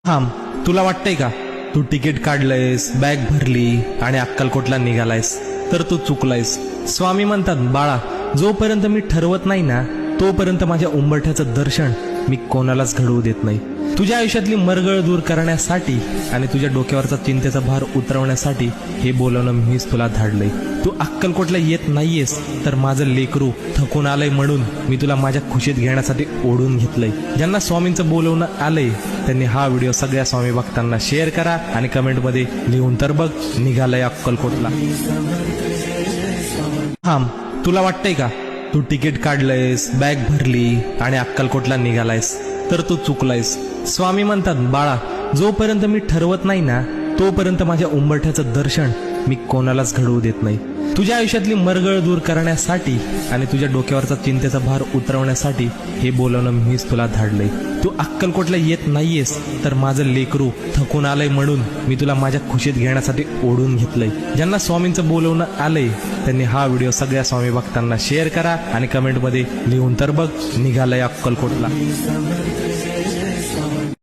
थांब, तुला वाटतंय का तू तिकीट काढलंयस, बॅग भरली आणि अक्कलकोटला निघालायस तर तू चुकलायस. स्वामी म्हणतात, बाळा, जोपर्यंत मी ठरवत नाही ना तोपर्यंत माझ्या उंबरठ्याचं दर्शन मी कोणालाच घडवू देत नाही. तुझ्या आयुष्यातली मरगळ दूर करण्यासाठी आणि तुझ्या डोक्यावरचा चिंतेचा भार उतरवण्यासाठी हे बोलवणं मीच तुला धाडलंय. तू अक्कलकोटला येत नाहीयेस तर माझं लेकरू थकून आलंय म्हणून मी तुला माझ्या खुशीत घेण्यासाठी ओढून घेतलंय. ज्यांना स्वामींचं बोलवणं आलंय त्यांनी हा व्हिडिओ सगळ्या स्वामी भक्तांना शेअर करा आणि कमेंटमध्ये लिहून तर बघ, निघालंय अक्कलकोटला. थांब, तुला वाटतंय का तू तिकीट काढलंयस, बॅग भरली आणि अक्कलकोटला निघालायस तर तू चुकलायस. स्वामी म्हणतात, बाळा, जोपर्यंत मी ठरवत नाही ना तोपर्यंत माझ्या उंबरठ्याचं दर्शन मी कोणालाच घडवू देत नाही. तुझ्या आयुष्यातली मरगळ दूर करण्यासाठी आणि तुझ्या डोक्यावरचा चिंतेचा भार उतरवण्यासाठी हे बोलवणं मीच तुला धाडलंय. तू अक्कलकोटला येत नाहीयेस तर माझं लेकरू थकून आलंय म्हणून मी तुला माझ्या खुशीत घेण्यासाठी ओढून घेतलंय. ज्यांना स्वामींचं बोलवणं आलंय त्यांनी हा व्हिडिओ सगळ्या स्वामी भक्तांना शेअर करा आणि कमेंटमध्ये लिहून तर बघ, निघालंय अक्कलकोटला.